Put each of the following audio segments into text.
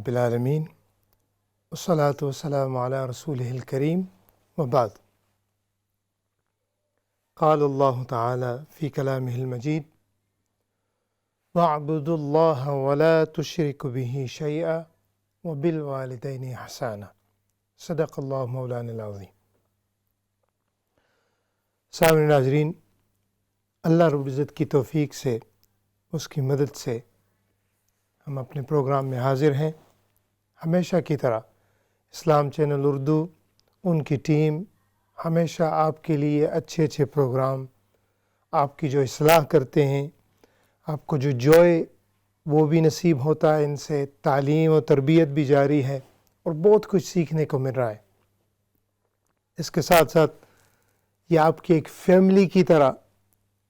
رب العالمین والصلاة والسلام علی رسولہ الکریم وبعد قال اللہ تعالی فی کلامہ المجید وَاعْبُدُوا اللَّهَ وَلَا تُشْرِكُوا بِهِ شَيْئًا وَبِالْوَالِدَيْنِ إِحْسَانًا صدق اللہ مولانا العظیم۔ سامعین ناظرین، اللہ رب العزت کی توفیق سے، اس کی مدد سے ہم اپنے پروگرام میں حاضر ہیں۔ ہمیشہ کی طرح اسلام چینل اردو، ان کی ٹیم ہمیشہ آپ کے لیے اچھے پروگرام، آپ کی جو اصلاح کرتے ہیں، آپ کو جو جوائے وہ بھی نصیب ہوتا ہے، ان سے تعلیم و تربیت بھی جاری ہے اور بہت کچھ سیکھنے کو مل رہا ہے۔ اس کے ساتھ ساتھ یہ آپ کی ایک فیملی کی طرح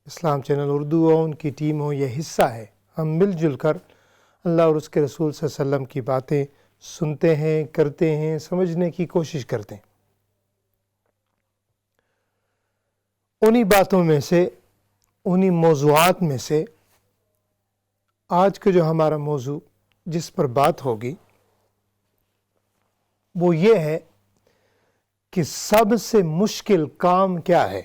اسلام چینل اردو ہو، ان کی ٹیم ہو، یہ حصہ ہے۔ ہم مل جل کر اللہ اور اس کے رسول صلی اللہ علیہ وسلم کی باتیں سنتے ہیں، کرتے ہیں، سمجھنے کی کوشش کرتے ہیں۔ انہی باتوں میں سے، انہی موضوعات میں سے آج کا جو ہمارا موضوع جس پر بات ہوگی وہ یہ ہے کہ سب سے مشکل کام کیا ہے۔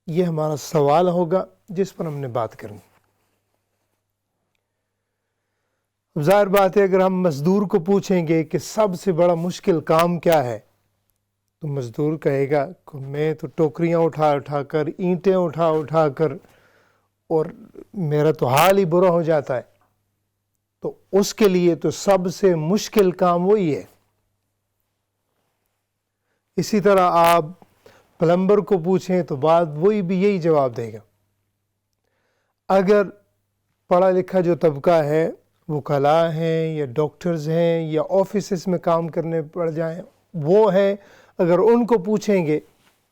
یہ ہمارا سوال ہوگا جس پر ہم نے بات کرنی۔ ظاہر بات ہے، اگر ہم مزدور کو پوچھیں گے کہ سب سے بڑا مشکل کام کیا ہے تو مزدور کہے گا کہ میں تو ٹوکریاں اٹھا کر، اینٹیں اٹھا کر، اور میرا تو حال ہی برا ہو جاتا ہے۔ تو اس کے لیے تو سب سے مشکل کام وہی ہے۔ اسی طرح آپ پلمبر کو پوچھیں تو بات وہی بھی یہی جواب دے گا۔ اگر پڑھا لکھا جو طبقہ ہے، وکلاء ہیں یا ڈاکٹرز ہیں یا آفیسز میں کام کرنے پڑ جائیں، وہ ہیں، اگر ان کو پوچھیں گے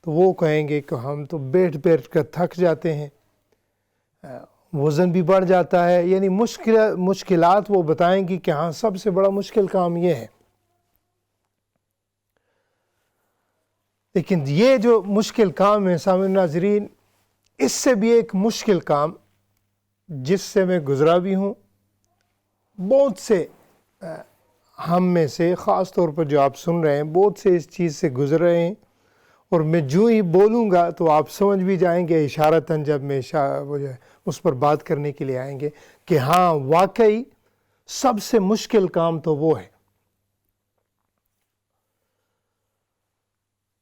تو وہ کہیں گے کہ ہم تو بیٹھ کر تھک جاتے ہیں، وزن بھی بڑھ جاتا ہے، یعنی مشکلات وہ بتائیں گی کہ ہاں سب سے بڑا مشکل کام یہ ہے۔ لیکن یہ جو مشکل کام ہے سامعین ناظرین، اس سے بھی ایک مشکل کام جس سے میں گزرا بھی ہوں، بہت سے ہم میں سے، خاص طور پر جو آپ سن رہے ہیں، بہت سے اس چیز سے گزر رہے ہیں، اور میں جو ہی بولوں گا تو آپ سمجھ بھی جائیں گے اشارتاً، جب میں اس پر بات کرنے کے لیے آئیں گے کہ ہاں واقعی سب سے مشکل کام تو وہ ہے۔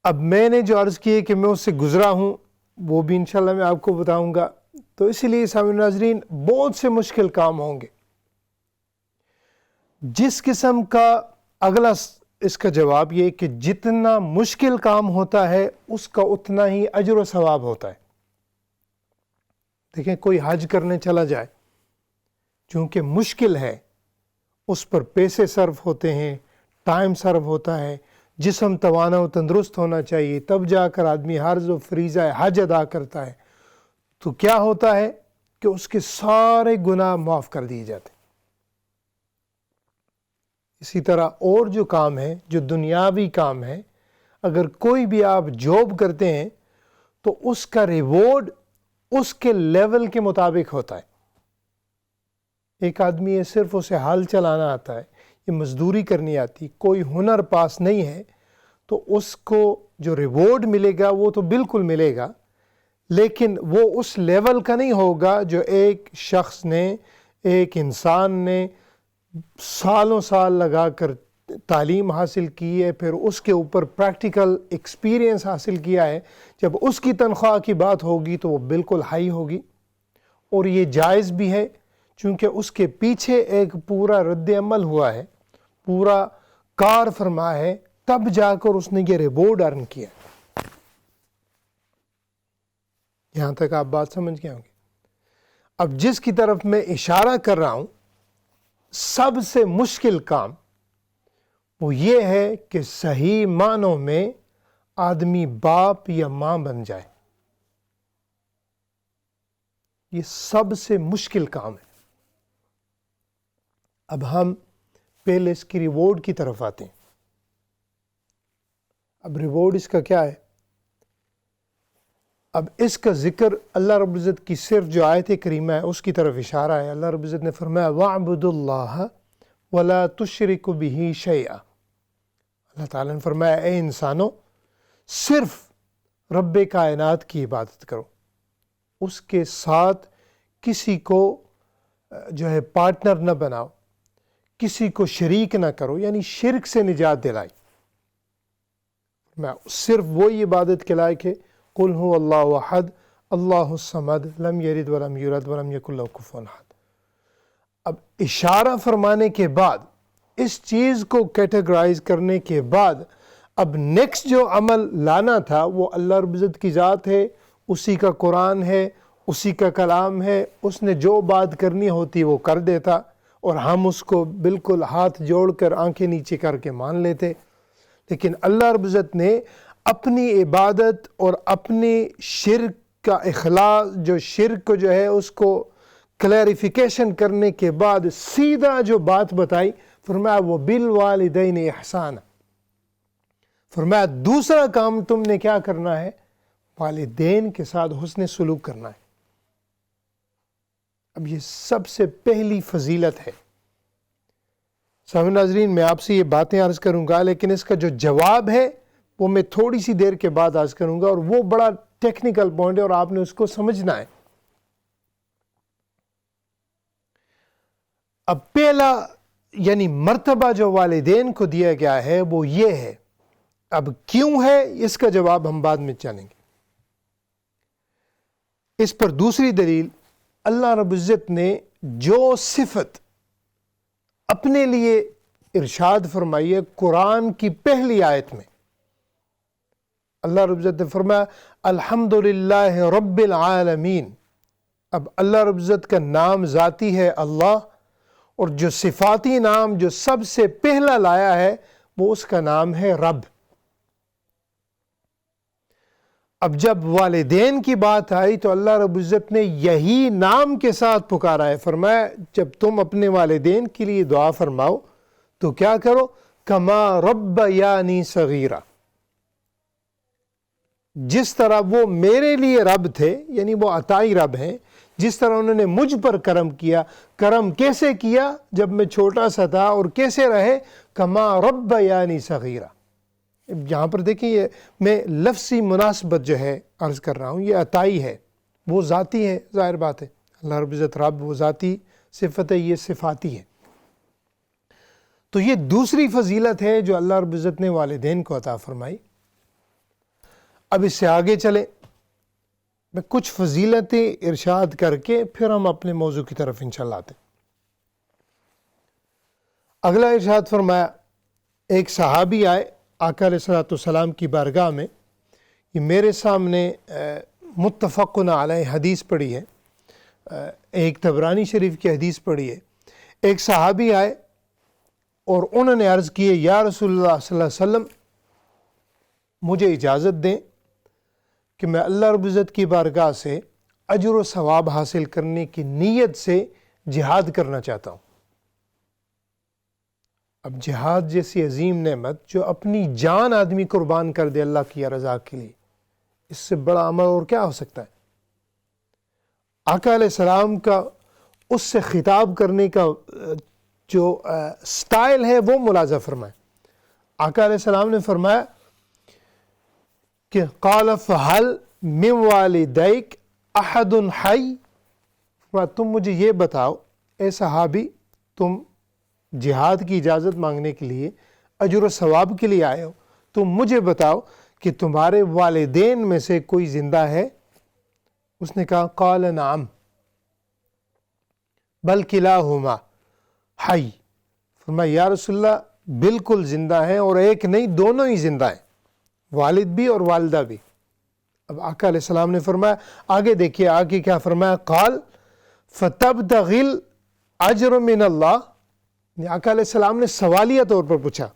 اب میں نے جو عرض کی ہے کہ میں اس سے گزرا ہوں، وہ بھی انشاءاللہ میں آپ کو بتاؤں گا۔ تو اسی لیے سامعین ناظرین، بہت سے مشکل کام ہوں گے۔ جس قسم کا اگلا اس کا جواب یہ کہ جتنا مشکل کام ہوتا ہے اس کا اتنا ہی اجر و ثواب ہوتا ہے۔ دیکھیں، کوئی حج کرنے چلا جائے، چونکہ مشکل ہے، اس پر پیسے صرف ہوتے ہیں، ٹائم صرف ہوتا ہے، جسم توانا و تندرست ہونا چاہیے، تب جا کر آدمی حرز و فریضہ حج ادا کرتا ہے۔ تو کیا ہوتا ہے کہ اس کے سارے گناہ معاف کر دیے جاتے ہیں۔ اسی طرح اور جو کام ہے، جو دنیاوی کام ہے، اگر کوئی بھی آپ جاب کرتے ہیں تو اس کا ریوارڈ اس کے لیول کے مطابق ہوتا ہے۔ ایک آدمی ہے، صرف اسے حل چلانا آتا ہے، یہ مزدوری کرنی آتی، کوئی ہنر پاس نہیں ہے، تو اس کو جو ریوارڈ ملے گا وہ تو بالکل ملے گا، لیکن وہ اس لیول کا نہیں ہوگا جو ایک شخص نے، ایک انسان نے سالوں سال لگا کر تعلیم حاصل کی ہے، پھر اس کے اوپر پریکٹیکل ایکسپیرینس حاصل کیا ہے۔ جب اس کی تنخواہ کی بات ہوگی تو وہ بالکل ہائی ہوگی، اور یہ جائز بھی ہے، چونکہ اس کے پیچھے ایک پورا رد عمل ہوا ہے، پورا کار فرما ہے، تب جا کر اس نے یہ ریوارڈ ارن کیا۔ یہاں تک آپ بات سمجھ گئے ہوں گے۔ اب جس کی طرف میں اشارہ کر رہا ہوں، سب سے مشکل کام وہ یہ ہے کہ صحیح معنوں میں آدمی باپ یا ماں بن جائے۔ یہ سب سے مشکل کام ہے۔ اب ہم پہلے اس کی ریوارڈ کی طرف آتے ہیں۔ اب ریوارڈ اس کا کیا ہے؟ اب اس کا ذکر اللہ رب العزت کی صرف جو آیت کریمہ ہے اس کی طرف اشارہ ہے۔ اللہ رب العزت نے فرمایا وَاعْبُدُوا اللَّهَ وَلَا تُشْرِكُوا بِهِ شَيْئًا، اللہ تعالیٰ نے فرمایا اے انسانوں صرف رب کائنات کی عبادت کرو، اس کے ساتھ کسی کو جو ہے پارٹنر نہ بناؤ، کسی کو شریک نہ کرو، یعنی شرک سے نجات دلائی۔ میں صرف وہی عبادت کے لائق ہے، قُلْ هُوَ اللَّهُ أَحَدٌ اللَّهُ الصَّمَدُ لَمْ يَلِدْ وَلَمْ يُولَدْ وَلَمْ يَكُنْ لَهُ كُفُوًا أَحَدٌ۔ اب اشارہ فرمانے کے بعد، اس چیز کو کیٹیگرائز کرنے کے بعد، اب نیکسٹ جو عمل لانا تھا وہ اللہ رب العزت کی ذات ہے، اسی کا قرآن ہے، اسی کا کلام ہے، اس نے جو بات کرنی ہوتی وہ کر دیتا اور ہم اس کو بالکل ہاتھ جوڑ کر آنکھیں نیچے کر کے مان لیتے۔ لیکن اللہ رب العزت نے اپنی عبادت اور اپنی شرک کا اخلاص، جو شرک کو جو ہے اس کو کلیریفیکیشن کرنے کے بعد سیدھا جو بات بتائی، فرمایا وہ بالوالدین احسان، فرمایا دوسرا کام تم نے کیا کرنا ہے، والدین کے ساتھ حسن سلوک کرنا ہے۔ اب یہ سب سے پہلی فضیلت ہے۔ سامعین ناظرین، میں آپ سے یہ باتیں عرض کروں گا، لیکن اس کا جو جواب ہے وہ میں تھوڑی سی دیر کے بعد عرض کروں گا، اور وہ بڑا ٹیکنیکل پوائنٹ ہے اور آپ نے اس کو سمجھنا ہے۔ اب پہلا یعنی مرتبہ جو والدین کو دیا گیا ہے وہ یہ ہے۔ اب کیوں ہے اس کا جواب ہم بعد میں جانیں گے۔ اس پر دوسری دلیل، اللہ رب العزت نے جو صفت اپنے لیے ارشاد فرمائی ہے قرآن کی پہلی آیت میں، اللہ رب العزت نے فرمایا الحمدللہ رب العالمین۔ اب اللہ رب العزت کا نام ذاتی ہے اللہ، اور جو صفاتی نام جو سب سے پہلا لایا ہے وہ اس کا نام ہے رب۔ اب جب والدین کی بات آئی تو اللہ رب العزت نے یہی نام کے ساتھ پکارا ہے، فرمایا جب تم اپنے والدین کے لیے دعا فرماؤ تو کیا کرو، کما ربیانی صغیرا، جس طرح وہ میرے لیے رب تھے، یعنی وہ عطائی رب ہیں، جس طرح انہوں نے مجھ پر کرم کیا۔ کرم کیسے کیا؟ جب میں چھوٹا سا تھا، اور کیسے رہے، کما ربیانی صغیرا۔ یہاں پر دیکھیں، یہ میں لفظی مناسبت جو ہے عرض کر رہا ہوں، یہ عطائی ہے، وہ ذاتی ہے، ظاہر بات ہے، اللہ رب العزت رب وہ ذاتی صفت ہے، یہ صفاتی ہے۔ تو یہ دوسری فضیلت ہے جو اللہ رب العزت نے والدین کو عطا فرمائی۔ اب اس سے آگے چلیں، میں کچھ فضیلتیں ارشاد کر کے پھر ہم اپنے موضوع کی طرف انشاءاللہ آتے ہیں۔ اگلا ارشاد فرمایا، ایک صحابی آئے آقا علیہ الصلوۃ والسلام کی بارگاہ میں، یہ میرے سامنے متفقن علیہ حدیث پڑھی ہے، ایک طبرانی شریف کی حدیث پڑھی ہے۔ ایک صحابی آئے اور انہوں نے عرض کی، یا رسول اللہ صلی اللہ علیہ وسلم، مجھے اجازت دیں کہ میں اللہ رب العزت کی بارگاہ سے اجر و ثواب حاصل کرنے کی نیت سے جہاد کرنا چاہتا ہوں۔ اب جہاد جیسی عظیم نعمت جو اپنی جان آدمی قربان کر دے اللہ کی رضا کے لیے، اس سے بڑا عمل اور کیا ہو سکتا ہے؟ آقا علیہ السلام کا اس سے خطاب کرنے کا جو سٹائل ہے وہ ملاحظہ فرمائے۔ آقا علیہ السلام نے فرمایا کہ قال فہل من والدیک احد حی، تم مجھے یہ بتاؤ اے صحابی، تم جہاد کی اجازت مانگنے کے لیے، اجر و ثواب کے لیے آئے ہو، تم مجھے بتاؤ کہ تمہارے والدین میں سے کوئی زندہ ہے؟ اس نے کہا قال نعم بل کلاہما حی، فرمایا یا رسول اللہ بالکل زندہ ہیں، اور ایک نہیں دونوں ہی زندہ ہیں، والد بھی اور والدہ بھی۔ اب آقا علیہ السلام نے فرمایا، آگے دیکھیے آگے کیا فرمایا، قال فتبتغی الاجر من اللہ، آقا علیہ السلام نے سوالیہ طور پر پوچھا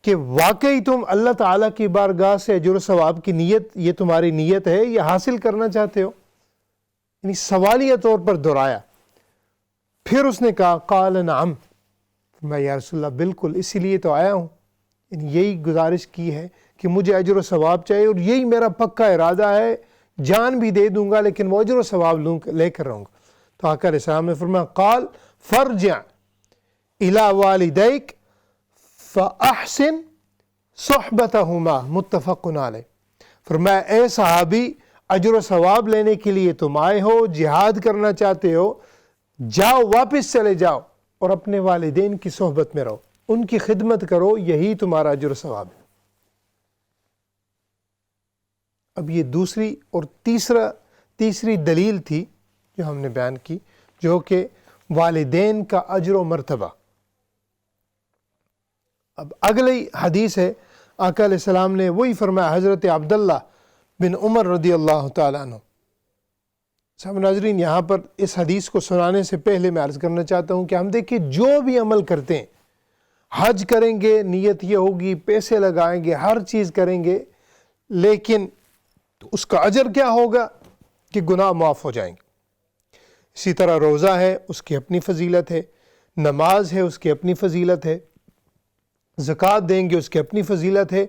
کہ واقعی تم اللہ تعالیٰ کی بارگاہ سے اجر و ثواب کی نیت، یہ تمہاری نیت ہے، یہ حاصل کرنا چاہتے ہو؟ یعنی سوالیہ طور پر دہرایا۔ پھر اس نے کہا قال نعم، میں یا رسول اللہ بالکل اسی لیے تو آیا ہوں، یعنی یہی گزارش کی ہے کہ مجھے اجر و ثواب چاہیے، اور یہی میرا پکا ارادہ ہے جان بھی دے دوں گا لیکن وہ اجر و ثواب لے کر رہوں گا۔ تو آقا علیہ السلام نے فرمایا قال فرجع الی والدیک فاحسن صحبتہما متفق علیہ۔ فرمایا اے صحابی، اجر و ثواب لینے کے لیے تم آئے ہو، جہاد کرنا چاہتے ہو، جاؤ واپس چلے جاؤ اور اپنے والدین کی صحبت میں رہو، ان کی خدمت کرو، یہی تمہارا اجر و ثواب ہے۔ اب یہ دوسری اور تیسری دلیل تھی جو ہم نے بیان کی، جو کہ والدین کا اجر و مرتبہ۔ اب اگلی حدیث ہے، آقا علیہ السلام نے وہی فرمایا، حضرت عبداللہ بن عمر رضی اللہ تعالیٰ عنہ۔ سب ناظرین، یہاں پر اس حدیث کو سنانے سے پہلے میں عرض کرنا چاہتا ہوں کہ ہم دیکھیں جو بھی عمل کرتے ہیں، حج کریں گے نیت یہ ہوگی، پیسے لگائیں گے، ہر چیز کریں گے، لیکن اس کا اجر کیا ہوگا کہ گناہ معاف ہو جائیں گے۔ اسی طرح روزہ ہے، اس کی اپنی فضیلت ہے، نماز ہے، اس کی اپنی فضیلت ہے، زکوٰۃ دیں گے، اس کی اپنی فضیلت ہے،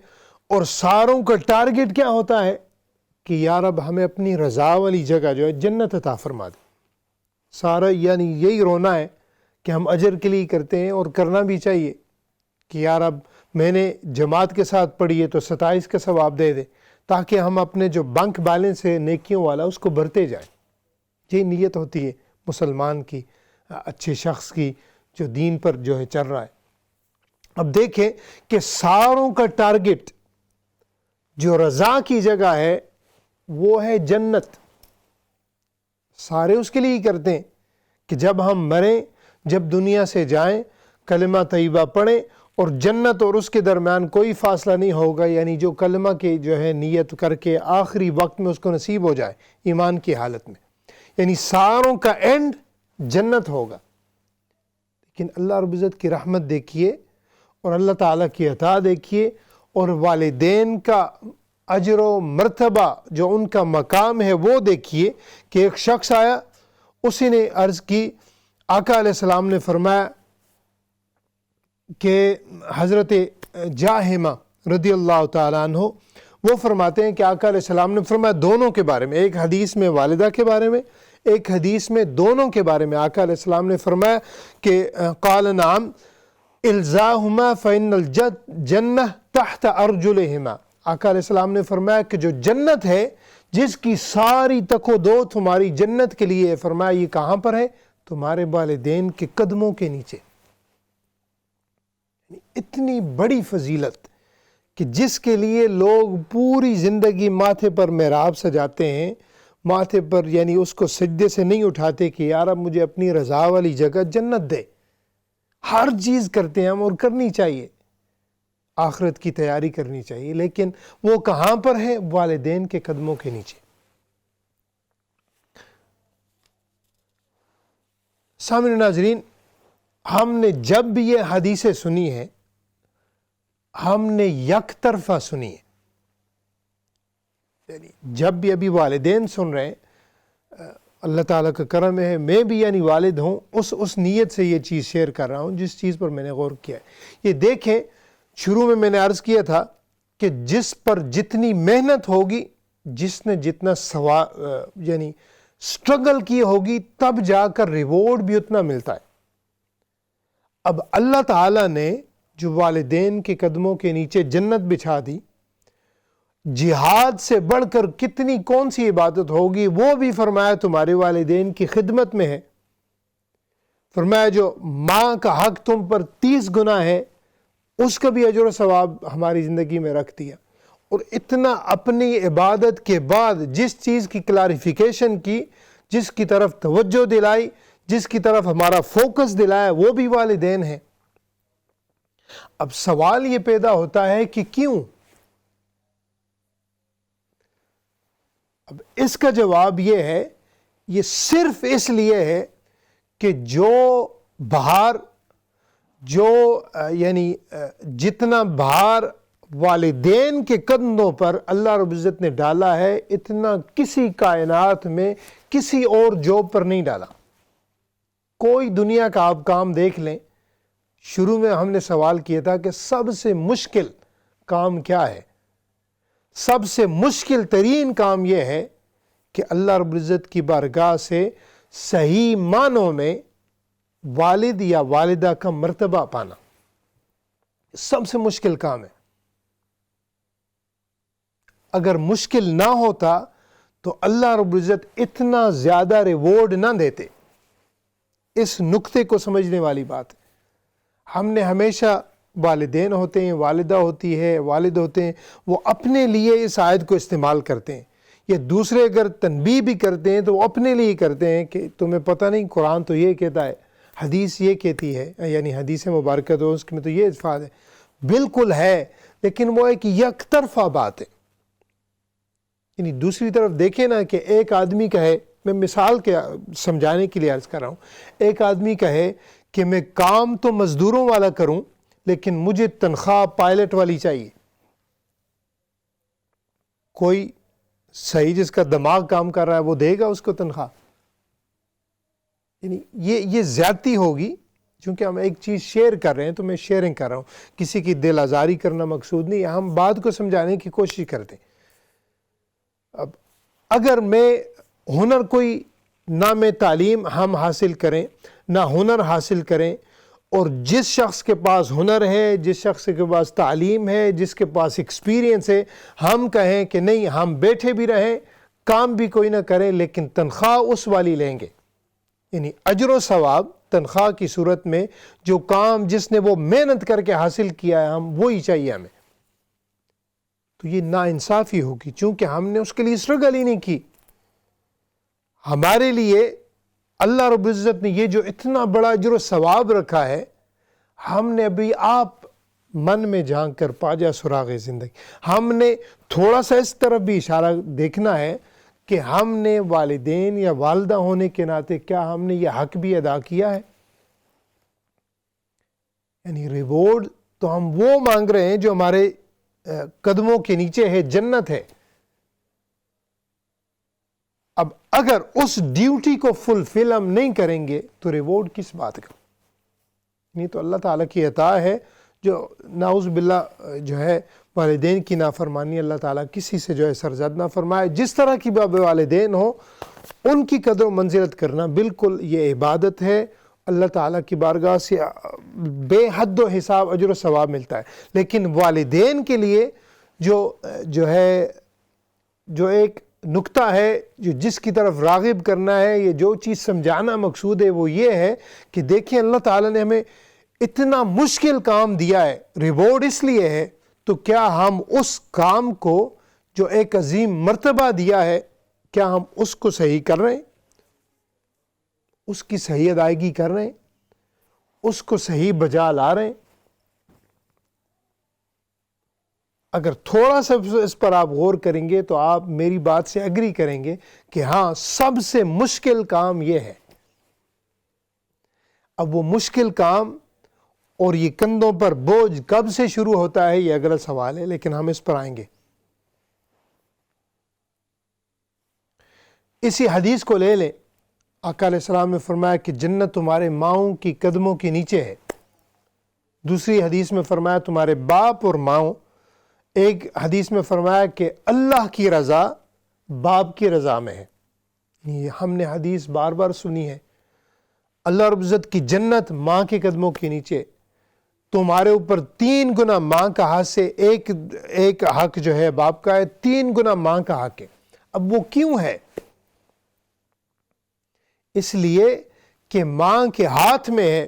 اور ساروں کا ٹارگٹ کیا ہوتا ہے کہ یا رب ہمیں اپنی رضا والی جگہ جو ہے جنت عطا فرما دے۔ سارا یعنی یہی رونا ہے کہ ہم اجر کے لیے کرتے ہیں، اور کرنا بھی چاہیے کہ یا رب میں نے جماعت کے ساتھ پڑھی ہے تو 27 کا ثواب دے دے، تاکہ ہم اپنے جو بینک بیلنس ہے نیکیوں والا اس کو بھرتے جائیں۔ یہ نیت ہوتی ہے مسلمان کی، اچھے شخص کی جو دین پر جو ہے چل رہا ہے۔ اب دیکھیں کہ ساروں کا ٹارگٹ جو رضا کی جگہ ہے وہ ہے جنت۔ سارے اس کے لیے ہی کرتے ہیں کہ جب ہم مریں، جب دنیا سے جائیں، کلمہ طیبہ پڑھیں، اور جنت اور اس کے درمیان کوئی فاصلہ نہیں ہوگا، یعنی جو کلمہ کے جو ہے نیت کر کے آخری وقت میں اس کو نصیب ہو جائے ایمان کی حالت میں، یعنی ساروں کا اینڈ جنت ہوگا۔ لیکن اللہ رب العزت کی رحمت دیکھیے، اور اللہ تعالیٰ کی عطا دیکھیے، اور والدین کا اجر و مرتبہ جو ان کا مقام ہے وہ دیکھیے کہ ایک شخص آیا، اسی نے عرض کی، آقا علیہ السلام نے فرمایا کہ حضرت جاہمہ رضی اللہ تعالیٰ عنہ وہ فرماتے ہیں کہ آقا علیہ السلام نے فرمایا دونوں کے بارے میں، ایک حدیث میں والدہ کے بارے میں، ایک حدیث میں دونوں کے بارے میں، آقا علیہ السلام نے فرمایا کہ قال نعم الزاہما فإن الجنہ تحت ارجلہما۔ آقا علیہ السلام نے فرمایا کہ جو جنت ہے، جس کی ساری تک و دو تمہاری جنت کے لیے ہے، فرمایا یہ کہاں پر ہے؟ تمہارے والدین کے قدموں کے نیچے۔ اتنی بڑی فضیلت کہ جس کے لیے لوگ پوری زندگی ماتھے پر محراب سجاتے ہیں، ماتھے پر یعنی اس کو سجدے سے نہیں اٹھاتے کہ یا رب مجھے اپنی رضا والی جگہ جنت دے۔ ہر چیز کرتے ہیں ہم، اور کرنی چاہیے، آخرت کی تیاری کرنی چاہیے، لیکن وہ کہاں پر ہے؟ والدین کے قدموں کے نیچے۔ سامعین ناظرین، ہم نے جب بھی یہ حدیثیں سنی ہیں، ہم نے یک طرفہ سنی ہے، یعنی جب بھی ابھی والدین سن رہے ہیں، اللہ تعالیٰ کا کرم ہے میں بھی یعنی والد ہوں، اس نیت سے یہ چیز شیئر کر رہا ہوں جس چیز پر میں نے غور کیا ہے۔ یہ دیکھیں، شروع میں نے عرض کیا تھا کہ جس پر جتنی محنت ہوگی، جس نے جتنا یعنی سٹرگل کی ہوگی، تب جا کر ریوارڈ بھی اتنا ملتا ہے۔ اب اللہ تعالیٰ نے جو والدین کے قدموں کے نیچے جنت بچھا دی، جہاد سے بڑھ کر کتنی کون سی عبادت ہوگی، وہ بھی فرمایا تمہارے والدین کی خدمت میں ہے۔ فرمایا جو ماں کا حق تم پر 30 گنا ہے، اس کا بھی اجر و ثواب ہماری زندگی میں رکھ دیا۔ اور اتنا اپنی عبادت کے بعد جس چیز کی کلاریفیکیشن کی، جس کی طرف توجہ دلائی، جس کی طرف ہمارا فوکس دلایا، وہ بھی والدین ہیں۔ اب سوال یہ پیدا ہوتا ہے کہ کیوں؟ اب اس کا جواب یہ ہے، یہ صرف اس لیے ہے کہ یعنی جتنا بھار والدین کے کندھوں پر اللہ رب العزت نے ڈالا ہے، اتنا کسی کائنات میں کسی اور جاب پر نہیں ڈالا۔ کوئی دنیا کا آپ کام دیکھ لیں، شروع میں ہم نے سوال کیا تھا کہ سب سے مشکل کام کیا ہے؟ سب سے مشکل ترین کام یہ ہے کہ اللہ رب العزت کی بارگاہ سے صحیح معنوں میں والد یا والدہ کا مرتبہ پانا سب سے مشکل کام ہے۔ اگر مشکل نہ ہوتا تو اللہ رب العزت اتنا زیادہ ریوارڈ نہ دیتے۔ اس نقطے کو سمجھنے والی بات ہے۔ ہم نے ہمیشہ والدین ہوتے ہیں، والدہ ہوتی ہے، والد ہوتے ہیں، وہ اپنے لیے اس آیت کو استعمال کرتے ہیں، یا دوسرے اگر تنبیہ بھی کرتے ہیں تو وہ اپنے لیے کرتے ہیں کہ تمہیں پتہ نہیں قرآن تو یہ کہتا ہے، حدیث یہ کہتی ہے، یعنی حدیث مبارکہ تو اس میں تو یہ الفاظ ہے۔ بالکل ہے، لیکن وہ ایک یک طرفہ بات ہے۔ یعنی دوسری طرف دیکھیں نا کہ ایک آدمی کہے، میں مثال کے سمجھانے کے لیے عرض کر رہا ہوں، ایک آدمی کہے کہ میں کام تو مزدوروں والا کروں لیکن مجھے تنخواہ پائلٹ والی چاہیے۔ کوئی صحیح جس کا دماغ کام کر رہا ہے وہ دے گا اس کو تنخواہ؟ یعنی یہ زیادتی ہوگی۔ چونکہ ہم ایک چیز شیئر کر رہے ہیں تو میں شیئرنگ کر رہا ہوں، کسی کی دل آزاری کرنا مقصود نہیں، ہم بات کو سمجھانے کی کوشش کرتے ہیں۔ اب اگر میں ہنر کوئی نہ میں تعلیم ہم حاصل کریں نہ ہنر حاصل کریں، اور جس شخص کے پاس ہنر ہے، جس شخص کے پاس تعلیم ہے، جس کے پاس ایکسپیرینس ہے، ہم کہیں کہ نہیں ہم بیٹھے بھی رہیں، کام بھی کوئی نہ کریں لیکن تنخواہ اس والی لیں گے، یعنی اجر و ثواب تنخواہ کی صورت میں جو کام جس نے وہ محنت کر کے حاصل کیا ہے ہم وہی چاہیے ہمیں، تو یہ ناانصافی ہوگی، چونکہ ہم نے اس کے لیے اسٹرگل ہی نہیں کی۔ ہمارے لیے اللہ رب العزت نے یہ جو اتنا بڑا اجر و ثواب رکھا ہے، ہم نے ابھی آپ من میں جھانک کر پا جا سراغ زندگی، ہم نے تھوڑا سا اس طرف بھی اشارہ دیکھنا ہے کہ ہم نے والدین یا والدہ ہونے کے ناطے کیا ہم نے یہ حق بھی ادا کیا ہے؟ یعنی ریوارڈ تو ہم وہ مانگ رہے ہیں جو ہمارے قدموں کے نیچے ہے، جنت ہے۔ اب اگر اس ڈیوٹی کو فلفل ہم نہیں کریں گے تو ریوارڈ کس بات کا؟ نہیں تو اللہ تعالیٰ کی عطا ہے جو نعوذ باللہ جو ہے والدین کی نافرمانی اللہ تعالیٰ کسی سے جو ہے سرزد نہ فرمائے۔ جس طرح کی والدین ہوں ان کی قدر و منزلت کرنا بالکل یہ عبادت ہے، اللہ تعالیٰ کی بارگاہ سے بے حد و حساب اجر و ثواب ملتا ہے۔ لیکن والدین کے لیے جو ایک نقطہ ہے جو جس کی طرف راغب کرنا ہے، یہ جو چیز سمجھانا مقصود ہے وہ یہ ہے کہ دیکھیں اللہ تعالیٰ نے ہمیں اتنا مشکل کام دیا ہے، ریوارڈ اس لیے ہے، تو کیا ہم اس کام کو جو ایک عظیم مرتبہ دیا ہے کیا ہم اس کو صحیح کر رہے ہیں، اس کی صحیح ادائیگی کر رہے ہیں، اس کو صحیح بجا لا رہے ہیں؟ اگر تھوڑا سا اس پر آپ غور کریں گے تو آپ میری بات سے ایگری کریں گے کہ ہاں سب سے مشکل کام یہ ہے۔ اب وہ مشکل کام اور یہ کندھوں پر بوجھ کب سے شروع ہوتا ہے یہ اگلا سوال ہے، لیکن ہم اس پر آئیں گے۔ اسی حدیث کو لے لیں، آقا علیہ السلام نے فرمایا کہ جنت تمہارے ماؤں کی قدموں کے نیچے ہے۔ دوسری حدیث میں فرمایا تمہارے باپ اور ماؤں۔ ایک حدیث میں فرمایا کہ اللہ کی رضا باپ کی رضا میں ہے۔ یہ ہم نے حدیث بار بار سنی ہے۔ اللہ رب العزت کی جنت ماں کے قدموں کے نیچے، تمہارے اوپر 3 گنا ماں کا حق سے ایک حق جو ہے باپ کا ہے، 3 گنا ماں کا حق ہے۔ اب وہ کیوں ہے؟ اس لیے کہ ماں کے ہاتھ میں ہے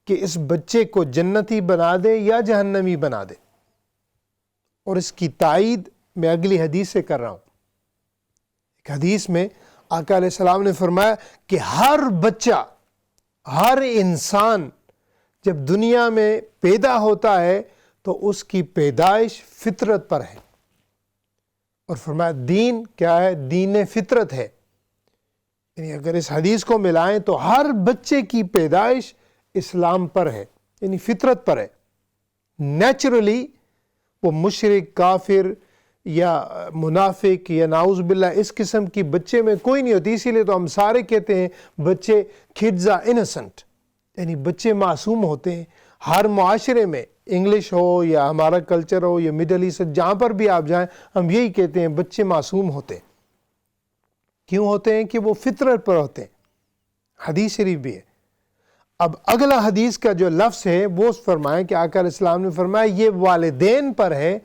کہ اس بچے کو جنتی بنا دے یا جہنمی بنا دے، اور اس کی تائید میں اگلی حدیث سے کر رہا ہوں۔ ایک حدیث میں آقا علیہ السلام نے فرمایا کہ ہر بچہ، ہر انسان جب دنیا میں پیدا ہوتا ہے تو اس کی پیدائش فطرت پر ہے، اور فرمایا دین کیا ہے؟ دین فطرت ہے۔ یعنی اگر اس حدیث کو ملائیں تو ہر بچے کی پیدائش اسلام پر ہے، یعنی فطرت پر ہے۔ نیچرلی وہ مشرک، کافر یا منافق یا نعوذ باللہ اس قسم کی بچے میں کوئی نہیں ہوتی۔ اسی لیے تو ہم سارے کہتے ہیں بچے kids are innocent، یعنی بچے معصوم ہوتے ہیں۔ ہر معاشرے میں، انگلش ہو یا ہمارا کلچر ہو یا مڈل ایسٹ، جہاں پر بھی آپ جائیں ہم یہی کہتے ہیں بچے معصوم ہوتے ہیں۔ کیوں ہوتے ہیں؟ کہ وہ فطرت پر ہوتے ہیں، حدیث شریف بھی ہے۔ اب اگلا حدیث کا جو لفظ ہے وہ فرمائے کہ آقا علیہ السلام نے فرمایا یہ والدین پر ہے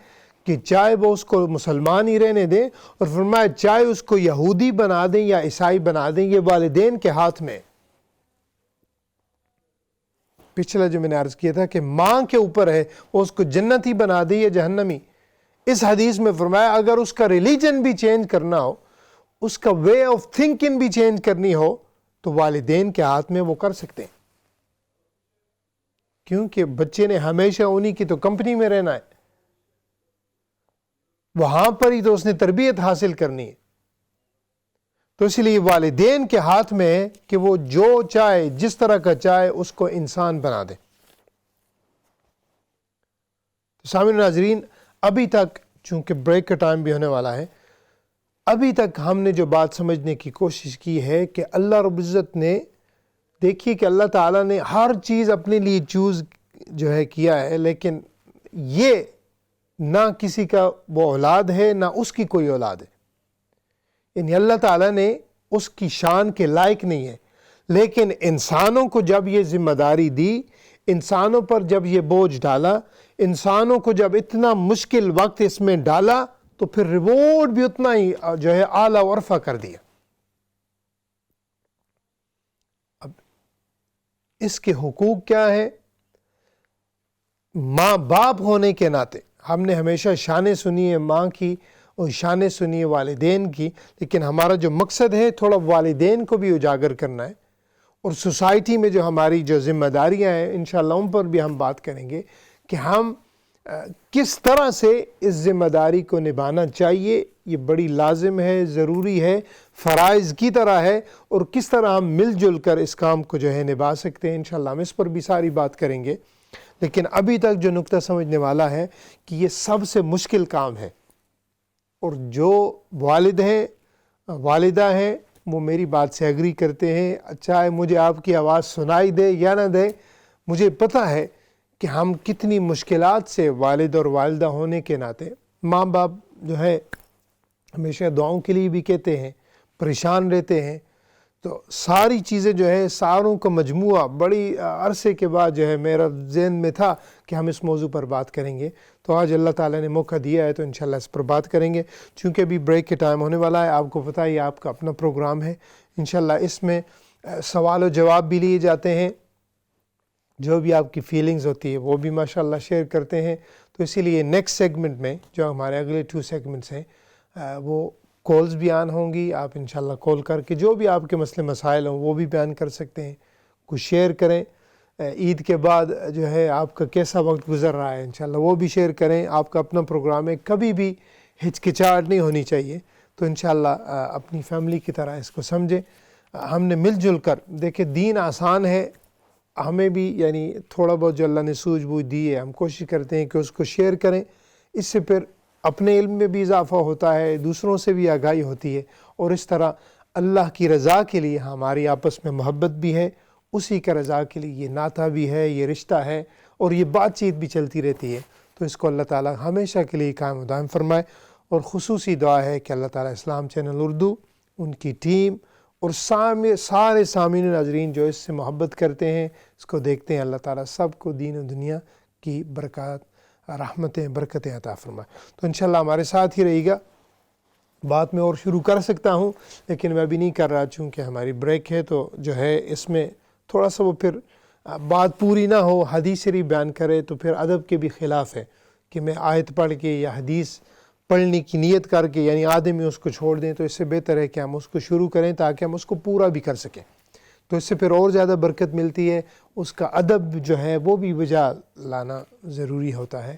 کہ چاہے وہ اس کو مسلمان ہی رہنے دیں، اور فرمایا چاہے اس کو یہودی بنا دیں یا عیسائی بنا دیں، یہ والدین کے ہاتھ میں۔ پچھلا جو میں نے عرض کیا تھا کہ ماں کے اوپر ہے وہ اس کو جنتی بنا دے یا جہنمی۔ اس حدیث میں فرمایا اگر اس کا ریلیجن بھی چینج کرنا ہو، اس کا وے آف تھنکنگ بھی چینج کرنی ہو، تو والدین کے ہاتھ میں وہ کر سکتے ہیں، کیونکہ بچے نے ہمیشہ انہی کی تو کمپنی میں رہنا ہے، وہاں پر ہی تو اس نے تربیت حاصل کرنی ہے۔ تو اس لیے والدین کے ہاتھ میں ہے کہ وہ جو چاہے، جس طرح کا چاہے، اس کو انسان بنا دے۔ تو سامعین ناظرین، ابھی تک چونکہ بریک کا ٹائم بھی ہونے والا ہے، ابھی تک ہم نے جو بات سمجھنے کی کوشش کی ہے کہ اللہ رب العزت نے، دیکھیے کہ اللہ تعالیٰ نے ہر چیز اپنے لیے چوز جو ہے کیا ہے، لیکن یہ نہ کسی کا وہ اولاد ہے نہ اس کی کوئی اولاد ہے، یعنی اللہ تعالیٰ نے اس کی شان کے لائق نہیں ہے، لیکن انسانوں کو جب یہ ذمہ داری دی، انسانوں پر جب یہ بوجھ ڈالا، انسانوں کو جب اتنا مشکل وقت اس میں ڈالا، تو پھر ریوارڈ بھی اتنا ہی جو ہے اعلیٰ و ارفع کر دیا۔ اب اس کے حقوق کیا ہے؟ ماں باپ ہونے کے ناطے ہم نے ہمیشہ شانیں سنی ہے ماں کی اور شانیں سنی ہے والدین کی، لیکن ہمارا جو مقصد ہے تھوڑا والدین کو بھی اجاگر کرنا ہے، اور سوسائٹی میں جو ہماری جو ذمہ داریاں ہیں انشاءاللہ ان پر بھی ہم بات کریں گے کہ ہم کس طرح سے اس ذمہ داری کو نبھانا چاہیے۔ یہ بڑی لازم ہے، ضروری ہے، فرائض کی طرح ہے، اور کس طرح ہم مل جل کر اس کام کو جو ہے نبھا سکتے ہیں۔ انشاءاللہ ہم اس پر بھی ساری بات کریں گے، لیکن ابھی تک جو نقطہ سمجھنے والا ہے کہ یہ سب سے مشکل کام ہے، اور جو والد ہیں، والدہ ہیں، وہ میری بات سے ایگری کرتے ہیں، چاہے مجھے آپ کی آواز سنائی دے یا نہ دے، مجھے پتہ ہے کہ ہم کتنی مشکلات سے والد اور والدہ ہونے کے ناطے، ماں باپ جو ہے ہمیشہ دعاؤں کے لیے بھی کہتے ہیں، پریشان رہتے ہیں، تو ساری چیزیں جو ہے ساروں کا مجموعہ بڑی عرصے کے بعد جو ہے میرا ذہن میں تھا کہ ہم اس موضوع پر بات کریں گے، تو آج اللہ تعالیٰ نے موقع دیا ہے تو انشاءاللہ اس پر بات کریں گے۔ چونکہ ابھی بریک کے ٹائم ہونے والا ہے، آپ کو پتہ ہی آپ کا اپنا پروگرام ہے، انشاءاللہ اس میں سوال و جواب بھی لیے جاتے ہیں، جو بھی آپ کی فیلنگز ہوتی ہے وہ بھی ماشاءاللہ شیئر کرتے ہیں۔ تو اسی لیے نیکسٹ سیگمنٹ میں جو ہمارے اگلے 2 سیگمنٹس ہیں وہ کالز بھی آن ہوں گی، آپ انشاءاللہ کال کر کے جو بھی آپ کے مسئلے مسائل ہوں وہ بھی بیان کر سکتے ہیں، کچھ شیئر کریں۔ عید کے بعد جو ہے آپ کا کیسا وقت گزر رہا ہے انشاءاللہ وہ بھی شیئر کریں، آپ کا اپنا پروگرام ہے، کبھی بھی ہچکچاہٹ نہیں ہونی چاہیے، تو انشاءاللہ اپنی فیملی کی طرح اس کو سمجھیں۔ ہم نے مل جل کر، دیکھیں دین آسان ہے، ہمیں بھی یعنی تھوڑا بہت جو اللہ نے سوجھ بوجھ دی ہے ہم کوشش کرتے ہیں کہ اس کو شیئر کریں، اس سے پھر اپنے علم میں بھی اضافہ ہوتا ہے، دوسروں سے بھی آگاہی ہوتی ہے، اور اس طرح اللہ کی رضا کے لیے ہماری آپس میں محبت بھی ہے، اسی کا رضا کے لیے یہ ناطہ بھی ہے، یہ رشتہ ہے، اور یہ بات چیت بھی چلتی رہتی ہے۔ تو اس کو اللہ تعالیٰ ہمیشہ کے لیے قائم و دائم فرمائے، اور خصوصی دعا ہے کہ اللہ تعالیٰ اسلام چینل اردو، ان کی ٹیم اور سارے سامعین ناظرین جو اس سے محبت کرتے ہیں، اس کو دیکھتے ہیں، اللہ تعالیٰ سب کو دین و دنیا کی برکات، رحمتیں، برکتیں عطا فرمائے۔ تو انشاءاللہ ہمارے ساتھ ہی رہے گا، بات میں اور شروع کر سکتا ہوں لیکن میں بھی نہیں کر رہا، چونکہ ہماری بریک ہے تو جو ہے اس میں تھوڑا سا وہ پھر بات پوری نہ ہو، حدیث شریف بیان کرے تو پھر ادب کے بھی خلاف ہے کہ میں آیت پڑھ کے یا حدیث پڑھنے کی نیت کر کے یعنی آدھے میں اس کو چھوڑ دیں، تو اس سے بہتر ہے کہ ہم اس کو شروع کریں تاکہ ہم اس کو پورا بھی کر سکیں، تو اس سے پھر اور زیادہ برکت ملتی ہے، اس کا ادب جو ہے وہ بھی بجا لانا ضروری ہوتا ہے۔